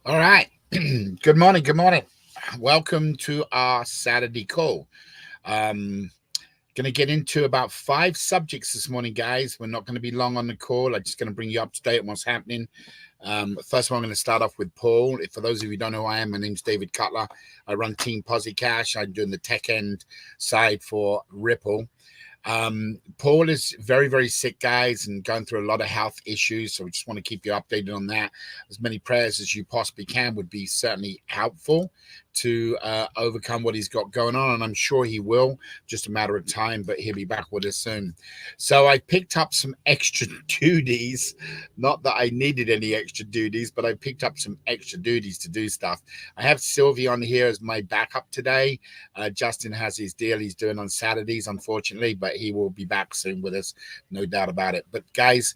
All right. Good morning. Good morning. Welcome to our Saturday call. Um, going to get into about five subjects this morning, guys. We're not going to be long on the call. I'm just going to bring you up to date on what's happening. First of all, I'm going to start off with Paul. For those of you who don't know who I am, my name's David Cutler. I run Team Posi Cash. I'm doing the tech end side for Ripple. Paul is very, very sick, guys, and going through a lot of health issues. So we just want to keep you updated on that. As many prayers as you possibly can would be certainly helpful to overcome what he's got going on. And I'm sure he will, just a matter of time, but he'll be back with us soon. So I picked up some extra duties. Not that I needed any extra duties, but I picked up some extra duties to do stuff. I have Sylvie on here as my backup today. Justin has his deal he's doing on Saturdays, unfortunately, but he will be back soon with us, no doubt about it. But guys,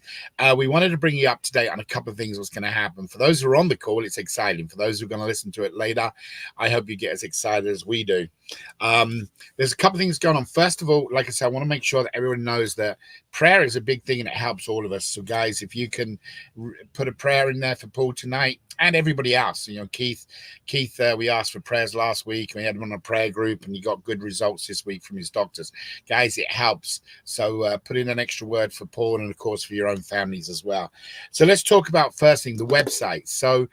we wanted to bring you up to date on a couple of things what's going to happen. For those who are on the call, it's exciting. For those who are going to listen to it later, I hope you get as excited as we do. There's a couple of things going on. First of all, like I said, I want to make sure that everyone knows that prayer is a big thing and it helps all of us. So, guys, if you can put a prayer in there for Paul tonight and everybody else, Keith, we asked for prayers last week. We had him on a prayer group, and he got good results this week from his doctors. Guys, it helps. So, put in an extra word for Paul and, of course, for your own families as well. So, let's talk about first thing the website. So,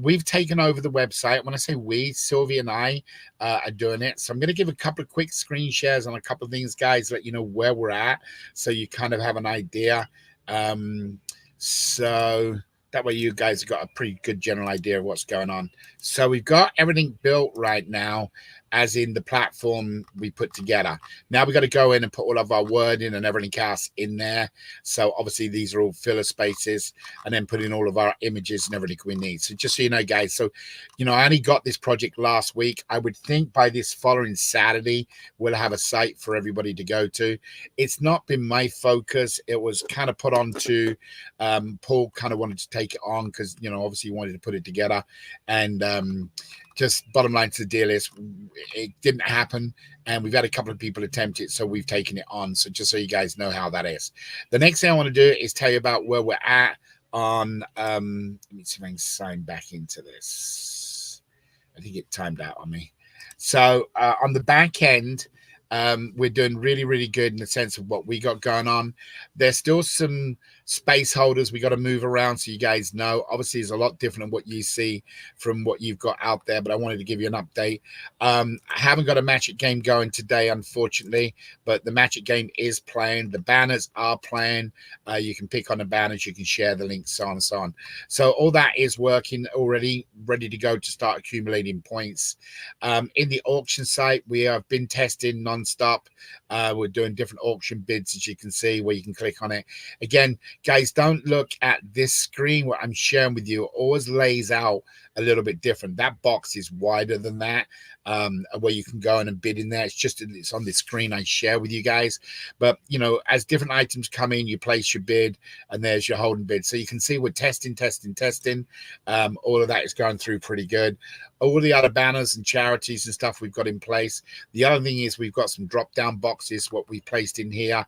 we've taken over the website. When I say we, Sylvie and I are doing it. So I'm going to give a couple of quick screen shares on a couple of things, guys, let you know where we're at, so you kind of have an idea. So that way you guys have got a pretty good general idea of what's going on. So we've got everything built right now, as in the platform we put together. Now we've got to go in and put all of our wording and everything else in there. So obviously these are all filler spaces, and then put in all of our images and everything we need. So just so you know, guys, so I only got this project last week. I would think by this following Saturday we'll have a site for everybody to go to. It's not been my focus. It was kind of put on to Paul. Kind of wanted to take it on because obviously he wanted to put it together, and just bottom line to the deal is it didn't happen, and we've had a couple of people attempt it, so we've taken it on. So just so you guys know how that is. The next thing I want to do is tell you about where we're at on let me see if I can sign back into this. I think it timed out on me. So on the back end, we're doing really, really good in the sense of what we got going on. There's still some space holders we got to move around, so you guys know. Obviously, it's a lot different than what you see from what you've got out there, but I wanted to give you an update. I haven't got a Magic game going today, unfortunately, but the Magic game is playing. The banners are playing. You can pick on the banners, you can share the links, so on and so on. So all that is working already, ready to go to start accumulating points. In the auction site, we have been testing non-stop. We're doing different auction bids, as you can see, where you can click on it. Again, guys, don't look at this screen. What I'm sharing with you always lays out a little bit different. That box is wider than that, where you can go in and bid in there. It's on the screen I share with you guys. But as different items come in, you place your bid, and there's your holding bid. So you can see we're testing. All of that is going through pretty good. All the other banners and charities and stuff we've got in place. The other thing is we've got some drop down boxes, what we placed in here,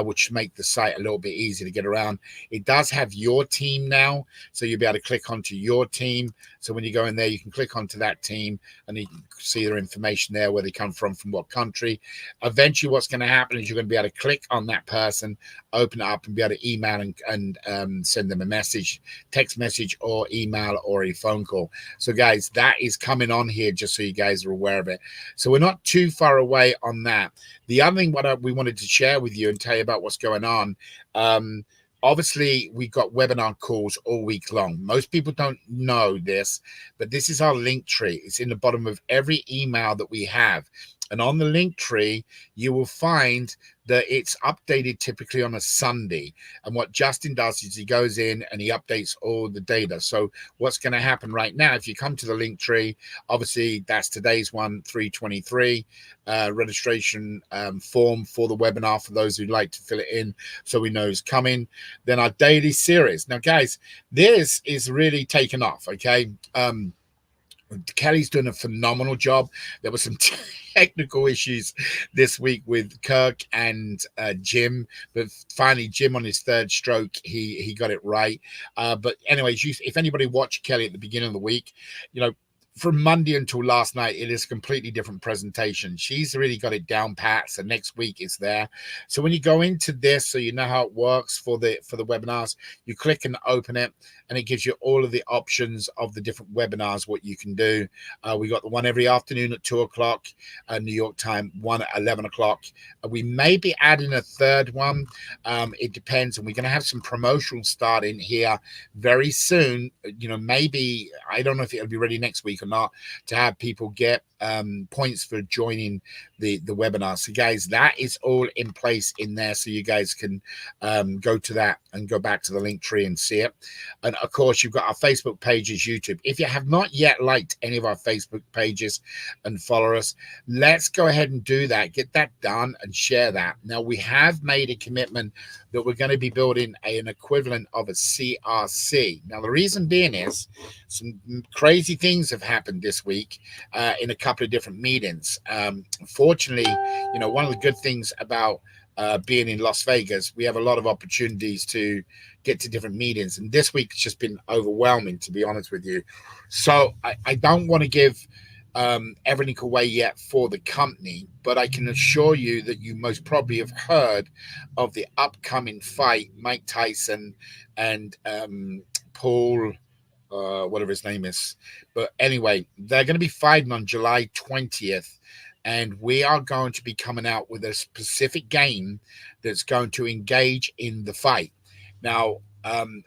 which make the site a little bit easier to get around. It does have your team now, so you'll be able to click onto your team. So when you go in there, you can click onto that team, and you can see their information there, where they come from what country. Eventually, what's going to happen is you're going to be able to click on that person, open it up, and be able to email and send them a message, text message or email or a phone call. So guys, that is coming on here, just so you guys are aware of it. So we're not too far away on that. The other thing we wanted to share with you and tell you about what's going on, obviously, we got webinar calls all week long. Most people don't know this, but this is our link tree. It's in the bottom of every email that we have. And on the link tree, you will find that it's updated typically on a Sunday. And what Justin does is he goes in and he updates all the data. So what's going to happen right now, if you come to the link tree, obviously that's today's one, 323, registration form for the webinar for those who'd like to fill it in so we know it's coming. Then our daily series. Now, guys, this is really taken off, okay? Kelly's doing a phenomenal job. There were some technical issues this week with Kirk and Jim, but finally Jim on his third stroke, he got it right. But anyways, if anybody watched Kelly at the beginning of the week, you know, from Monday until last night, it is a completely different presentation. She's really got it down pat. So next week it's there. So when you go into this, so you know how it works for the webinars, you click and open it, and it gives you all of the options of the different webinars, what you can do. We got the one every afternoon at 2:00, New York time, one at 11:00. We may be adding a third one. It depends, and we're going to have some promotions starting here very soon. You know, maybe, I don't know if it'll be ready next week or not, to have people get points for joining the webinar. So guys, that is all in place in there, so you guys can go to that and go back to the link tree and see it. And of course, you've got our Facebook pages, YouTube. If you have not yet liked any of our Facebook pages and follow us, let's go ahead and do that. Get that done and share that. Now, we have made a commitment that we're going to be building an equivalent of a CRC. Now, the reason being is some crazy things have happened this week in a couple of different meetings. Fortunately, you know, one of the good things about being in Las Vegas, we have a lot of opportunities to get to different meetings, and this week's just been overwhelming, to be honest with you. So I don't want to give everything away yet for the company, but I can assure you that you most probably have heard of the upcoming fight, Mike Tyson and Paul, whatever his name is. But anyway, they're going to be fighting on July 20th. And we are going to be coming out with a specific game that's going to engage in the fight. Now,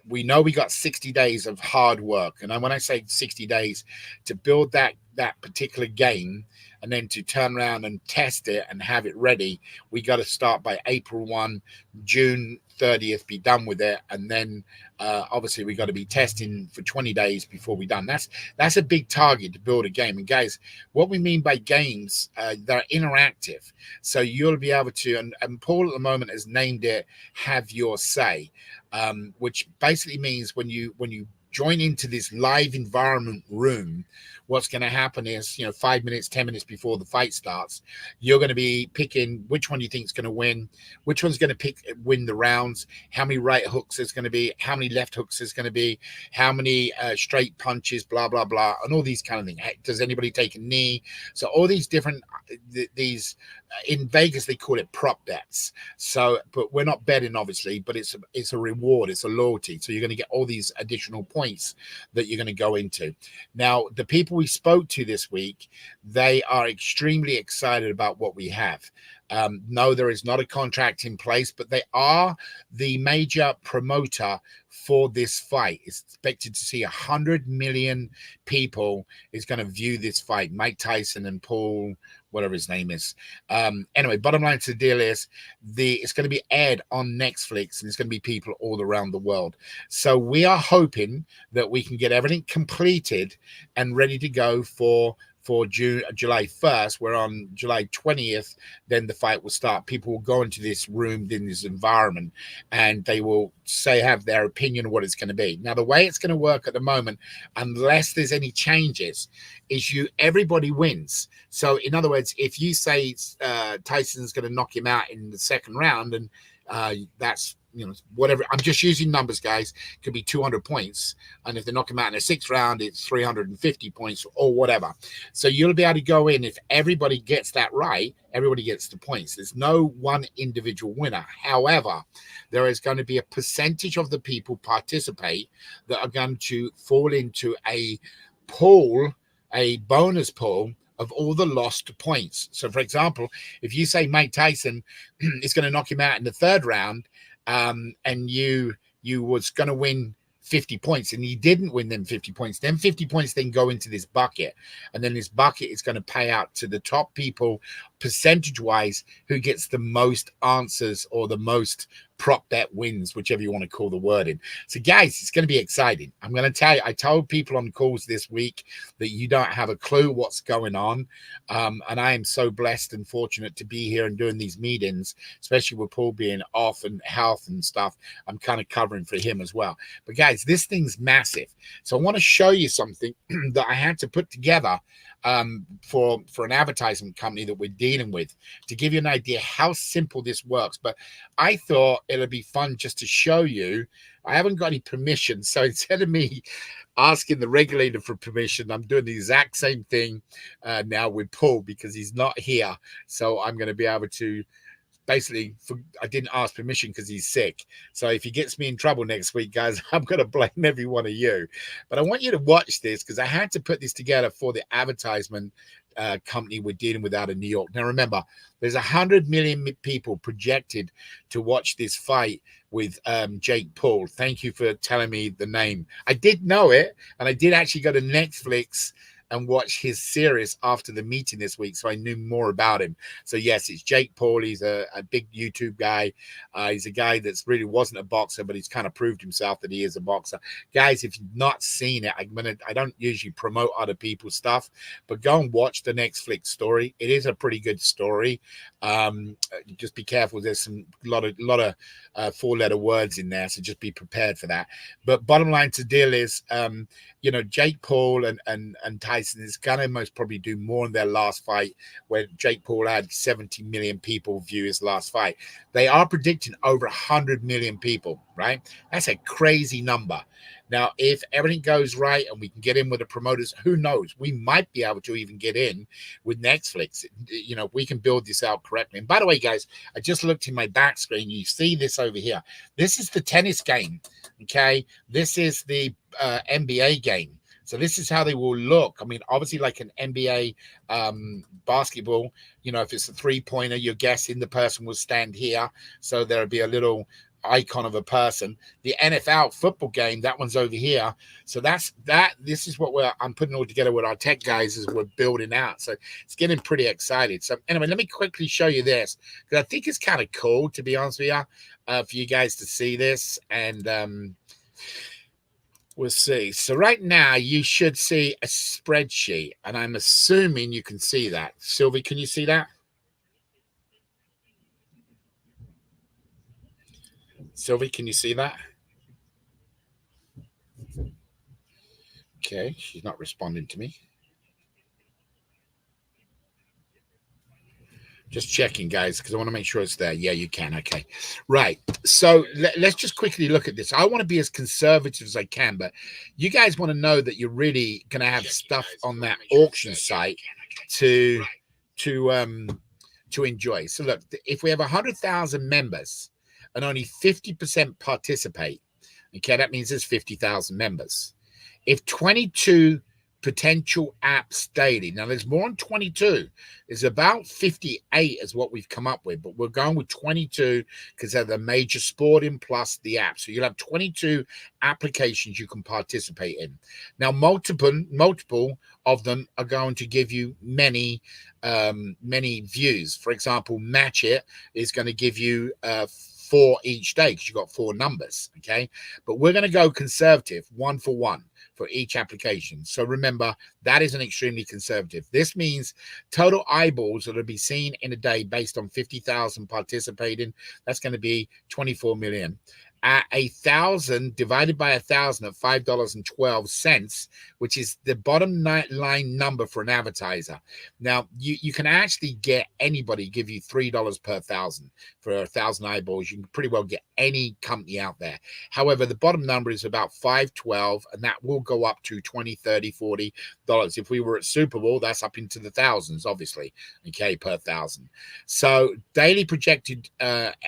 we know we got 60 days of hard work. And when I say 60 days to build that particular game, and then to turn around and test it and have it ready, we got to start by April 1, June 30th, be done with it. And then obviously we got to be testing for 20 days before we're done. That's a big target to build a game. And guys, what we mean by games, they're interactive. So you'll be able to, and Paul at the moment has named it Have Your Say, which basically means when you join into this live environment room, what's going to happen is, 5 minutes, 10 minutes before the fight starts, you're going to be picking which one you think is going to win, which one's going to win the rounds, how many right hooks there's going to be, how many left hooks there's going to be, how many straight punches, blah, blah, blah, and all these kind of things. Does anybody take a knee? So all these different, in Vegas, they call it prop bets. So, but we're not betting, obviously, but it's a reward, it's a loyalty. So you're going to get all these additional points that you're going to go into. Now, the people we spoke to this week, they are extremely excited about what we have. No, there is not a contract in place, but they are the major promoter for this fight. It's expected to see 100 million people is going to view this fight. Mike Tyson and Paul, whatever his name is. Anyway, bottom line to the deal is it's going to be aired on Netflix, and it's going to be people all around the world. So we are hoping that we can get everything completed and ready to go for July 1st, where on July 20th, then the fight will start. People will go into this room, in this environment, and they will have their opinion of what it's going to be. Now, the way it's going to work at the moment, unless there's any changes, is everybody wins. So in other words, if you say Tyson's going to knock him out in the second round, and that's whatever, I'm just using numbers, guys, could be 200 points, and if they knock him out in the sixth round, it's 350 points or whatever. So you'll be able to go in. If everybody gets that right, everybody gets the points. There's no one individual winner. However, there is going to be a percentage of the people participate that are going to fall into a pool, a bonus pool of all the lost points. So for example, if you say Mike Tyson is going to knock him out in the third round, and you was going to win 50 points and you didn't win them 50 points, then 50 points then go into this bucket, and then this bucket is going to pay out to the top people percentage wise who gets the most answers or the most prop bet wins, whichever you want to call the wording. So guys, it's going to be exciting. I'm going to tell you, I told people on calls this week that you don't have a clue what's going on. And I am so blessed and fortunate to be here and doing these meetings, especially with Paul being off and health and stuff. I'm kind of covering for him as well. But guys, this thing's massive. So I want to show you something that I had to put together for an advertisement company that we're dealing with, to give you an idea how simple this works. But I thought it'd be fun just to show you. I haven't got any permission, so instead of me asking the regulator for permission, I'm doing the exact same thing now with Paul, because he's not here. So I'm going to be able to basically, I didn't ask permission because he's sick. So if he gets me in trouble next week, guys, I'm going to blame every one of you. But I want you to watch this, because I had to put this together for the advertisement company we're dealing with out of New York. Now, remember, there's 100 million people projected to watch this fight with Jake Paul. Thank you for telling me the name. I did know it, and I did actually go to Netflix and watch his series after the meeting this week, so I knew more about him. So yes, it's Jake Paul. He's a big YouTube guy. He's a guy that's really wasn't a boxer, but he's kind of proved himself that he is a boxer. Guys, if you've not seen it, I don't usually promote other people's stuff, but go and watch the Netflix story. It is a pretty good story. Just be careful. There's a lot of four-letter words in there, so just be prepared for that. But bottom line to deal is, Jake Paul and Tyson is going to most probably do more in their last fight, where Jake Paul had 70 million people view his last fight. They are predicting over 100 million people, right? That's a crazy number. Now, if everything goes right and we can get in with the promoters, who knows? We might be able to even get in with Netflix. We can build this out correctly. And by the way, guys, I just looked in my back screen. You see this over here. This is the tennis game, okay? This is the NBA game. So this is how they will look. I mean, obviously, like an NBA basketball, if it's a three-pointer, you're guessing the person will stand here. So there'll be a little icon of a person. The NFL football game, that one's over here. So that's that. This is what I'm putting all together with our tech guys as we're building out. So it's getting pretty excited. So anyway, let me quickly show you this, because I think it's kind of cool, to be honest with you, for you guys to see this. And we'll see. So right now you should see a spreadsheet, and I'm assuming you can see that. Sylvie, can you see that? Sylvie, can you see that? Okay, she's not responding to me. Just checking, guys, because I want to make sure it's there. Yeah, you can. Okay. Right. So let's just quickly look at this. I want to be as conservative as I can, but you guys want to know that you're really going to have stuff on that auction site to enjoy. So look, if we have 100,000 members and only 50% participate, okay, that means there's 50,000 members. If 22 potential apps daily. Now, there's more than 22. There's about 58 is what we've come up with, but we're going with 22 because they're the major sporting plus the app. So you'll have 22 applications you can participate in. Now, multiple of them are going to give you many views. For example, Match It is going to give you 4 each day because you've got 4 numbers, okay? But we're going to go conservative, 1 for 1 for each application. So remember, that is an extremely conservative. This means total eyeballs that will be seen in a day based on 50,000 participating. That's going to be 24 million. At 1,000 divided by 1,000 at $5.12, which is the bottom line number for an advertiser. Now, you can actually get anybody give you $3 per 1,000 for 1,000 eyeballs. You can pretty well get any company out there. However, the bottom number is about $5.12, and that will go up to $20, $30, $40. If we were at Super Bowl, that's up into the thousands, obviously, okay, per 1,000. So daily projected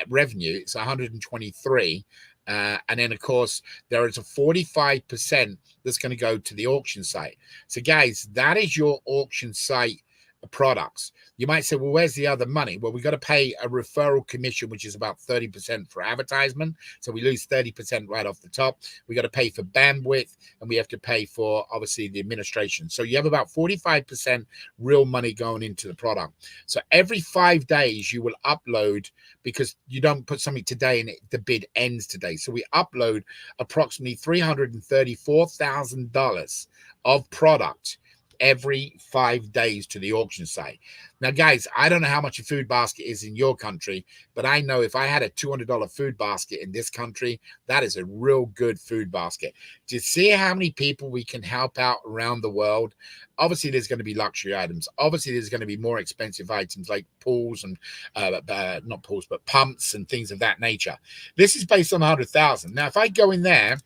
revenue is 123. And then, of course, there is a 45% that's going to go to the auction site. So, guys, that is your auction site products. You might say, well, where's the other money? Well, we got to pay a referral commission, which is about 30% for advertisement. So we lose 30% right off the top. We got to pay for bandwidth, and we have to pay for, obviously, the administration. So you have about 45% real money going into the product. So every 5 days you will upload, because you don't put something today and the bid ends today. So we upload approximately $334,000 of product every 5 days to the auction site. Now, guys, I don't know how much a food basket is in your country, but I know if I had a $200 food basket in this country, that is a real good food basket. To see how many people we can help out around the world, obviously there's going to be luxury items. Obviously there's going to be more expensive items like pools and not pools, but pumps and things of that nature. This is based on 100,000. Now, if I go in there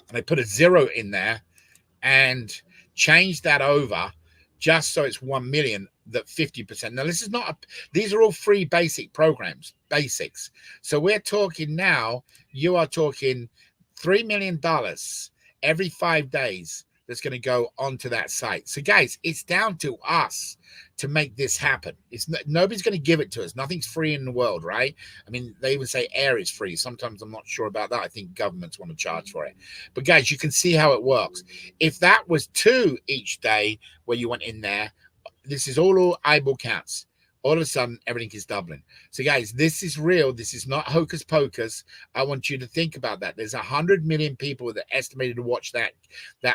and I put a 0 in there and change that over just so it's 1 million, that 50%. Now, this is not these are all free basic programs, basics. So we're talking now, you are talking $3 million every 5 days that's going to go onto that site. So guys, it's down to us to make this happen. Nobody's going to give it to us. Nothing's free in the world, right? I mean, they even say air is free. Sometimes I'm not sure about that. I think governments want to charge for it. But guys, you can see how it works. If that was 2 each day where you went in there, this is all eyeball counts. All of a sudden, everything is doubling. So, guys, this is real. This is not hocus pocus. I want you to think about that. There's 100 million people that are estimated to watch that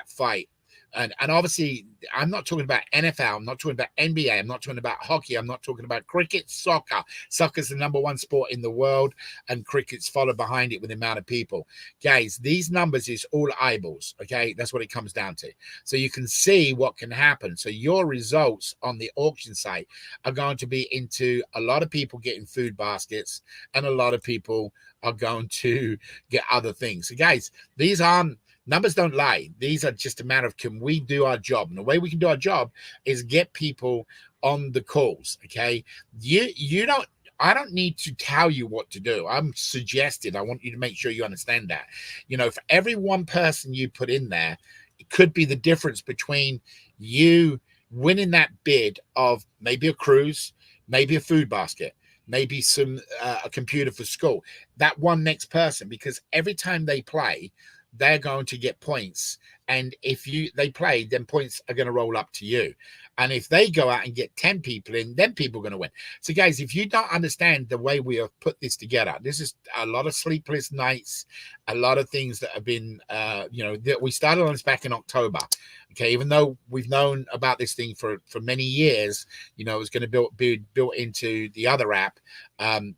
fight. And obviously, I'm not talking about NFL. I'm not talking about NBA. I'm not talking about hockey. I'm not talking about cricket, soccer. Soccer's the #1 sport in the world, and cricket's followed behind it with the amount of people. Guys, these numbers is all eyeballs, okay? That's what it comes down to. So you can see what can happen. So your results on the auction site are going to be into a lot of people getting food baskets, and a lot of people are going to get other things. So, guys, these aren't numbers, don't lie. These are just a matter of, can we do our job? And the way we can do our job is get people on the calls. Okay. I don't need to tell you what to do. I'm suggesting. I want you to make sure you understand that. For every one person you put in there, it could be the difference between you winning that bid of maybe a cruise, maybe a food basket, maybe a computer for school. That one next person, because every time they play, they're going to get points, and if they play, then points are going to roll up to you. And if they go out and get 10 people in, then people are going to win. So guys, if you don't understand the way we have put this together, this is a lot of sleepless nights, a lot of things that have been that we started on this back in October. Okay, even though we've known about this thing for many years, it's going to be built into the other app.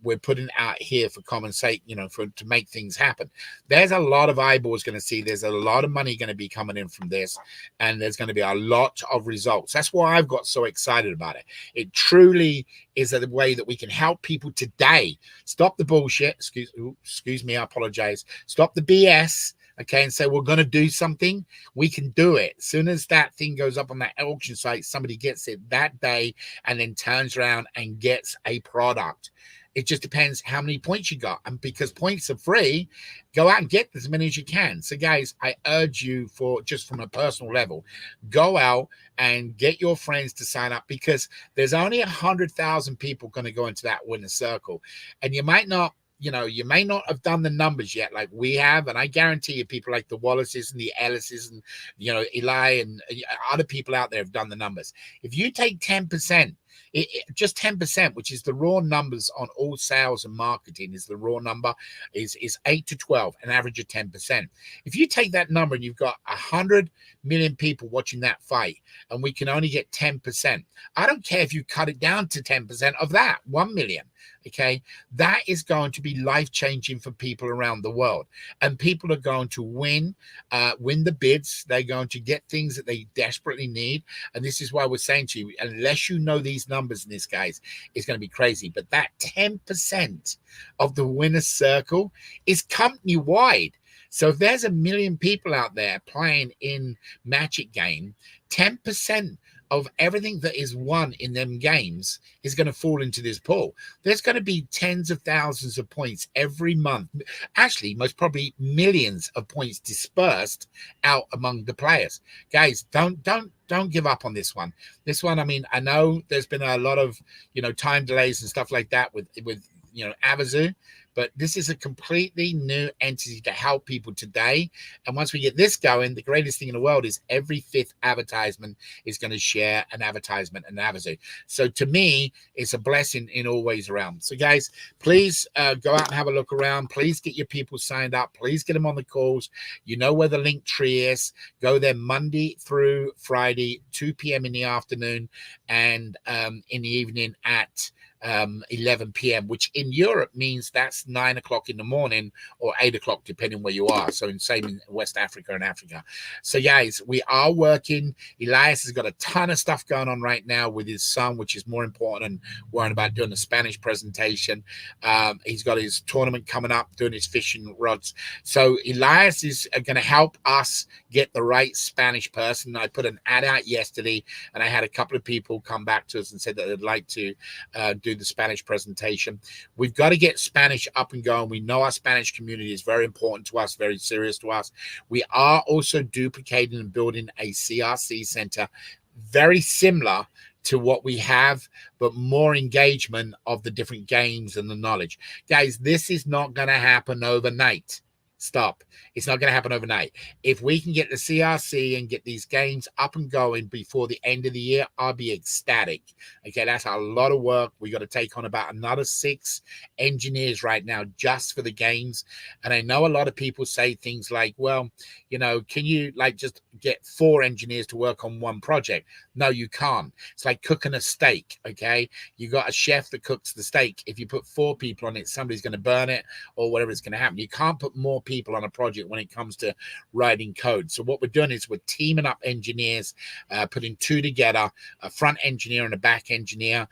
We're putting it out here for common sake, to make things happen. There's a lot of eyeballs going to see. There's a lot of money going to be coming in from this, and there's going to be a lot of results. That's why I've got so excited about it. It truly is a way that we can help people today. Stop the bullshit. Excuse me. I apologize. Stop the BS. Okay, and say we're going to do something. We can do it. As soon as that thing goes up on that auction site, somebody gets it that day and then turns around and gets a product. It just depends how many points you got. And because points are free, go out and get as many as you can. So, guys, I urge you, just from a personal level, go out and get your friends to sign up, because there's only 100,000 people going to go into that winner's circle. And you might not, you may not have done the numbers yet like we have. And I guarantee you people like the Wallaces and the Ellises and, Eli and other people out there have done the numbers. If you take 10%, just 10%, which is the raw numbers on all sales and marketing, is the raw number is 8 to 12, an average of 10%. If you take that number and you've got 100 million people watching that fight, and we can only get 10%, I don't care if you cut it down to 10% of that, 1 million. Okay, that is going to be life-changing for people around the world, and people are going to win the bids. They're going to get things that they desperately need, and this is why we're saying to you, unless you know these numbers in this, guys, it's going to be crazy. But that 10% of the winner's circle is company-wide. So if there's 1 million people out there playing in Magic game, 10% of everything that is won in them games is going to fall into this pool. There's going to be tens of thousands of points every month. Actually, most probably millions of points dispersed out among the players. Guys, don't give up on this one. This one, I mean, I know there's been a lot of, time delays and stuff like that with Avazu, but this is a completely new entity to help people today. And once we get this going, the greatest thing in the world is every fifth advertisement is going to share an advertisement and Avazu. So to me, it's a blessing in all ways around. So guys, please go out and have a look around. Please get your people signed up. Please get them on the calls. You know where the link tree is. Go there Monday through Friday, 2 p.m. in the afternoon and in the evening at 11 p.m., which in Europe means that's 9 o'clock in the morning or 8 o'clock, depending where you are. So same in West Africa and Africa. So guys, we are working. Elias has got a ton of stuff going on right now with his son, which is more important than worrying about doing the Spanish presentation. He's got his tournament coming up, doing his fishing rods. So Elias is going to help us get the right Spanish person. I put an ad out yesterday, and I had a couple of people come back to us and said that they'd like to do the Spanish presentation. We've got to get Spanish up and going. We know our Spanish community is very important to us, very serious to us. We are also duplicating and building a CRC center very similar to what we have, but more engagement of the different games and the knowledge. Guys, this is not going to happen overnight. Stop. It's not going to happen overnight. If we can get the CRC and get these games up and going before the end of the year, I'll be ecstatic. Okay, that's a lot of work. We got to take on about another 6 engineers right now just for the games. And I know a lot of people say things like, well, can you just get 4 engineers to work on one project? No, you can't. It's like cooking a steak, okay? You got a chef that cooks the steak. If you put 4 people on it, somebody's going to burn it or whatever is going to happen. You can't put more people on a project when it comes to writing code. So what we're doing is we're teaming up engineers, putting 2 together, a front engineer and a back engineer,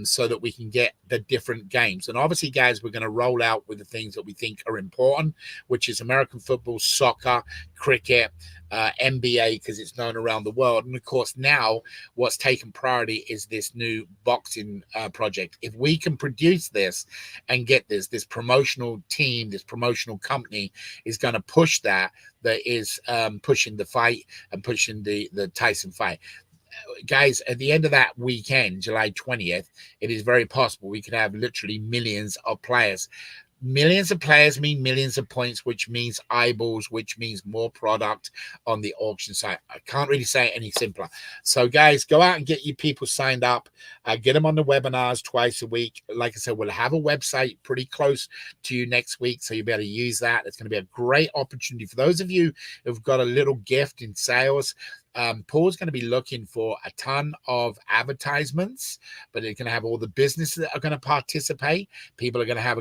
so that we can get the different games. And obviously, guys, we're going to roll out with the things that we think are important, which is American football, soccer, cricket, NBA, because it's known around the world. And of course, now what's taken priority is this new boxing project. If we can produce this and get this promotional team, this promotional company is going to push that is pushing the fight and pushing the Tyson fight. Guys, at the end of that weekend, July 20th, it is very possible we could have literally millions of players. Millions of players mean millions of points, which means eyeballs, which means more product on the auction site. I can't really say it any simpler. So, guys, go out and get your people signed up. Get them on the webinars twice a week. Like I said, we'll have a website pretty close to you next week, so you'll be able to use that. It's going to be a great opportunity for those of you who've got a little gift in sales. Paul's going to be looking for a ton of advertisements, but they're going to have all the businesses that are going to participate. People are going to have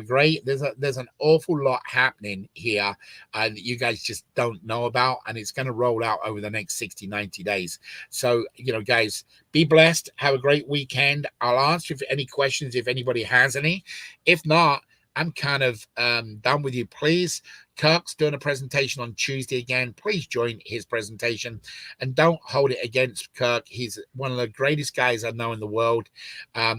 there's an awful lot happening here that you guys just don't know about, and it's going to roll out over the next 60, 90 days. So, guys, be blessed. Have a great weekend. I'll answer any questions if anybody has any. If not, I'm kind of done with you. Please, Kirk's doing a presentation on Tuesday again. Please join his presentation and don't hold it against Kirk. He's one of the greatest guys I know in the world.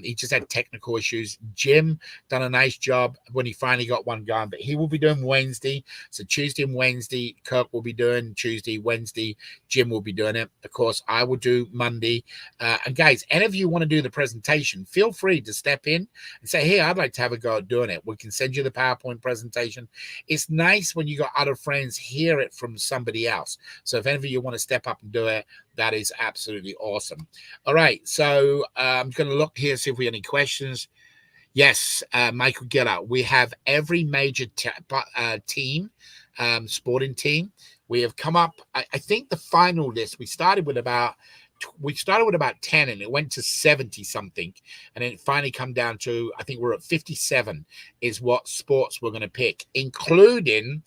He just had technical issues. Jim done a nice job when he finally got one going, but he will be doing Wednesday. So Tuesday and Wednesday, Kirk will be doing Tuesday, Wednesday, Jim will be doing it. Of course, I will do Monday. And guys, any of you want to do the presentation, feel free to step in and say, hey, I'd like to have a go at doing it. We can send you the PowerPoint presentation. It's nice when you got other friends hear it from somebody else. So if any of you want to step up and do it, that is absolutely awesome. All right, so I'm going to look here, see if we have any questions. Yes, Michael Giller, we have every major team, sporting team. We have come up, I think the final list, we started with about 10 and it went to 70 something, and then it finally come down to, I think we're at 57 is what sports we're going to pick, including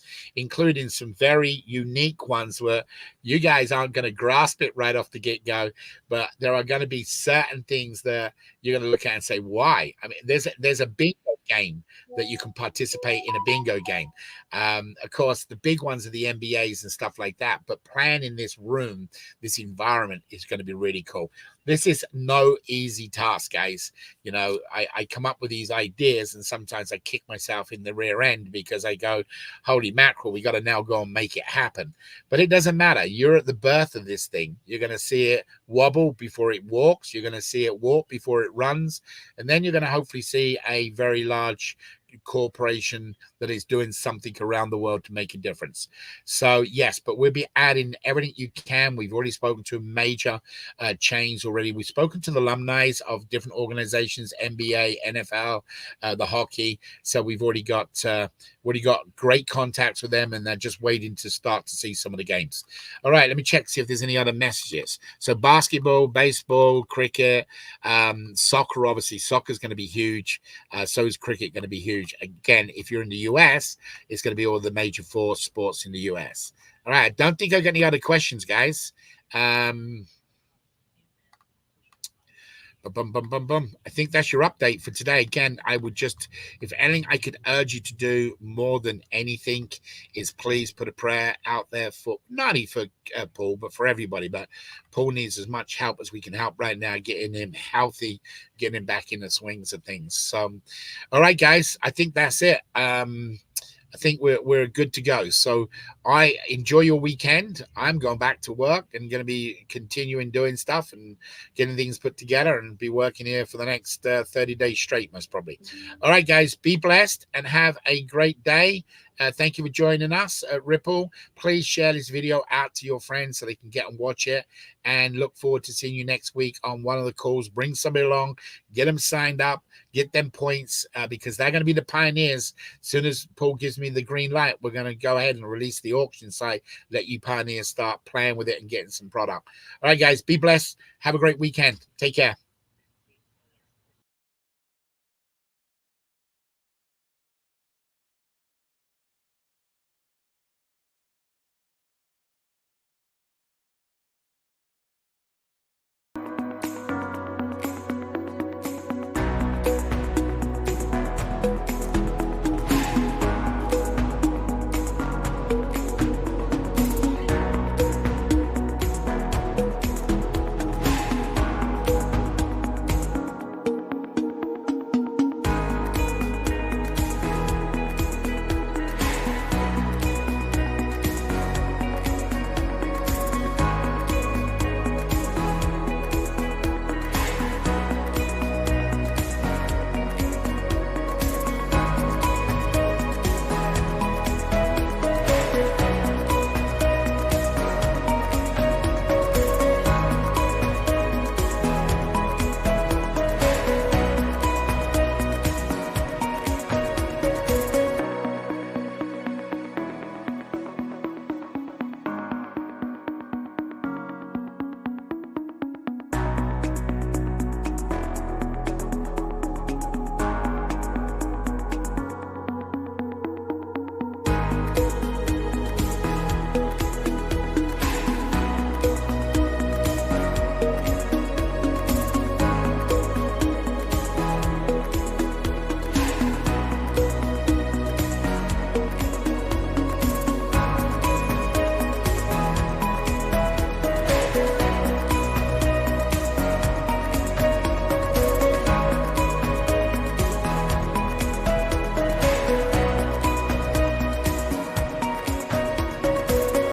some very unique ones where you guys aren't going to grasp it right off the get-go, but there are going to be certain things that you're going to look at and say, why? I mean, there's a bingo game that you can participate in, a bingo game. Of course, the big ones are the NBAs and stuff like that, but playing in this room, this environment is going to be really cool. This is no easy task, guys. You know, I come up with these ideas and sometimes I kick myself in the rear end because I go, holy mackerel, we got to now go and make it happen. But it doesn't matter. You're at the birth of this thing. You're going to see it wobble before it walks. You're going to see it walk before it runs. And then you're going to hopefully see a very large corporation that is doing something around the world to make a difference. So yes, but we'll be adding everything you can. We've already spoken to major chains already. We've spoken to the alumni of different organizations, NBA, NFL, the hockey. So we've already got great contacts with them, and they're just waiting to start to see some of the games. All right, let me check, see if there's any other messages. So basketball, baseball, cricket, soccer, obviously soccer is going to be huge. So is cricket going to be huge. Again, if you're in the US, it's going to be all the major four sports in the US. All right, I don't think I've got any other questions, guys. I think that's your update for today. Again, I would just, if anything, I could urge you to do more than anything is please put a prayer out there for, not only for Paul, but for everybody. But Paul needs as much help as we can help right now, getting him healthy, getting him back in the swings of things. So, all right, guys, I think that's it. I think we're good to go. So I enjoy your weekend. I'm going back to work and going to be continuing doing stuff and getting things put together and be working here for the next 30 days straight, most probably. All right, guys, be blessed and have a great day. Thank you for joining us at Ripple. Please share this video out to your friends so they can get and watch it, and look forward to seeing you next week on one of the calls. Bring somebody along, get them signed up, get them points, because they're going to be the pioneers. As soon as Paul gives me the green light, we're going to go ahead and release the auction site, let you pioneers start playing with it and getting some product. All right, guys, be blessed. Have a great weekend. Take care.